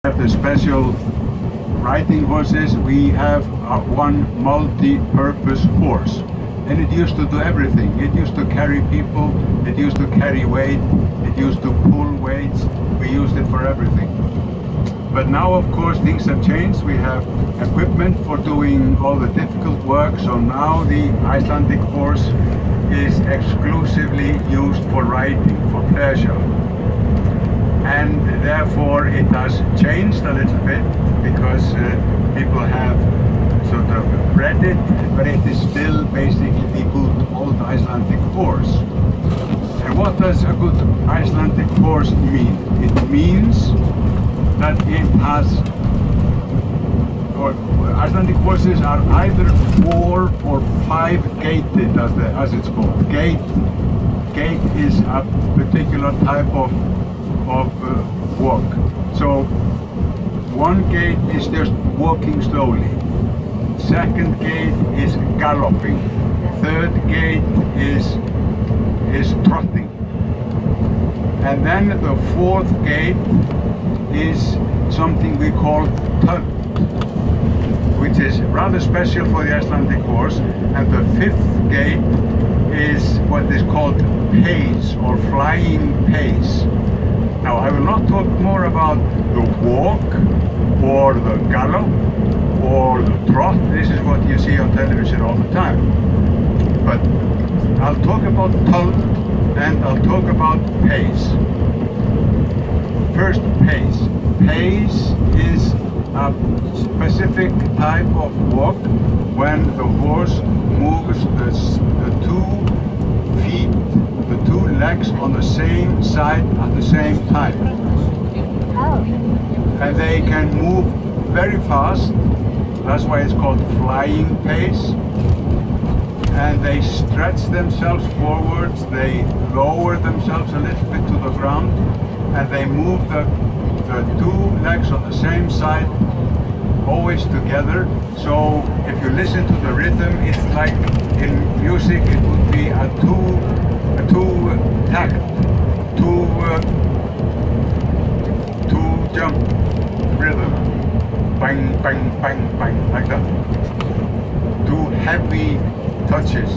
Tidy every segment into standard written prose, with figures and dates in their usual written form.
have the special riding horses. We have one multi-purpose horse, and it used to do everything. It used to carry people, it used to carry weight, it used to pull weights. We used it for everything. But now, of course, things have changed. We have equipment for doing all the difficult work, so now the Icelandic horse is exclusively used for riding, for pleasure. And therefore it has changed a little bit, because people have sort of bred it, but it is still basically the good old Icelandic horse. And what does a good Icelandic horse mean? It means that it has, or Icelandic horses are either 4 or 5 gated, as it's called. Gate is a particular type of walk. So one gait is just walking slowly. Second gait is galloping. Third gait is trotting. And then the fourth gait is something we call tunt, which is rather special for the Icelandic horse. And the fifth gait is what is called pace, or flying pace. Now, I will not talk more about the walk or the gallop or the trot. This is what you see on television all the time. But I'll talk about tunt and I'll talk about pace. First, pace. Pace is a specific type of walk when the horse moves the 2 feet, the 2 legs on the same side at the same time. And they can move very fast. That's why it's called flying pace. And they stretch themselves forwards, they lower themselves a little bit to the ground, and they move the 2 legs on the same side, always together. So if you listen to the rhythm, it's like in music it would be a two takt, two jump rhythm, bang bang bang bang, like that. 2 heavy touches.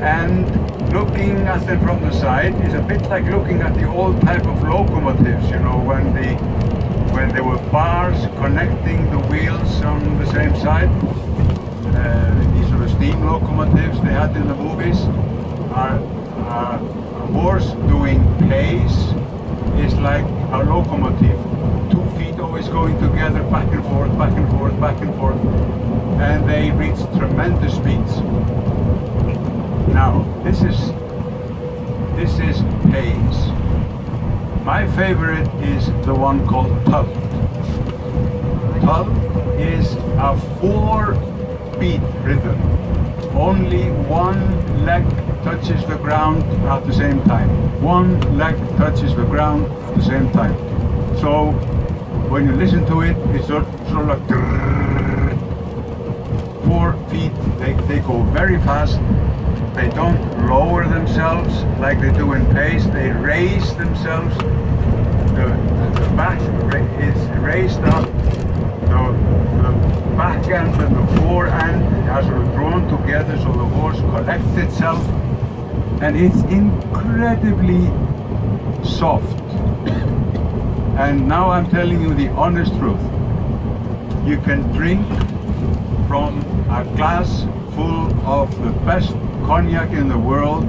And looking at them from the side is a bit like looking at the old type of locomotives, you know, when there were bars connecting the wheels on the same side. These sort of steam locomotives they had in the movies. A horse doing pace is like a locomotive. 2 feet always going together, back and forth, back and forth, back and forth. And they reach tremendous speeds. Now, this is pace. My favorite is the one called tunt. Tunt is a 4-beat rhythm. Only one leg touches the ground at the same time. One leg touches the ground at the same time. So when you listen to it, it's sort of like 4 feet. They go very fast. They don't lower themselves like they do in pace. They raise themselves. The back is raised up. The back end and the fore end are sort of drawn together, so the horse collects itself, and it's incredibly soft. And now I'm telling you the honest truth. You can drink from a glass full of the best cognac in the world,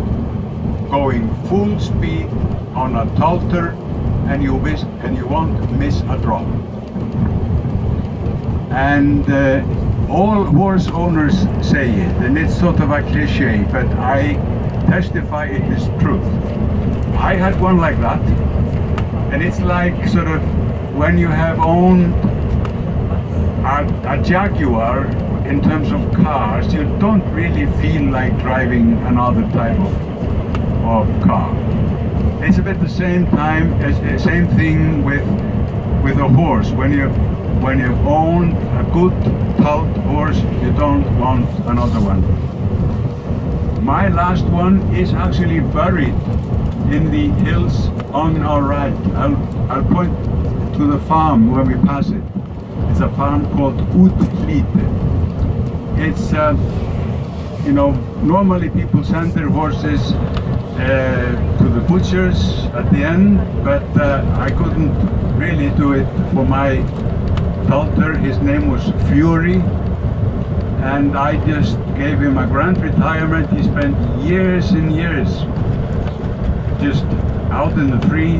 going full speed on a Talter, and you won't miss a drop. And all horse owners say it, and it's sort of a cliche, but I testify it is truth. I had one like that, and it's like sort of when you have owned a Jaguar. In terms of cars, you don't really feel like driving another type of car. It's a bit the same thing with a horse. When you've owned a good tult horse, you don't want another one. My last one is actually buried in the hills on our right. I'll point to the farm when we pass it. It's a farm called Útklíti. It's, you know, normally people send their horses to the butchers at the end, but I couldn't really do it for my halter. His name was Fury, and I just gave him a grand retirement. He spent years and years just out in the free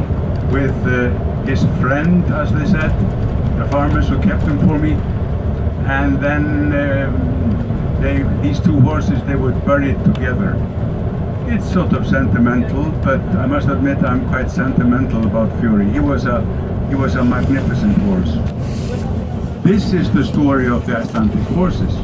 with his friend, as they said, the farmers who kept him for me. And then these two horses, they were buried together. It's sort of sentimental, but I must admit I'm quite sentimental about Fury. He was a magnificent horse. This is the story of the Icelandic horses.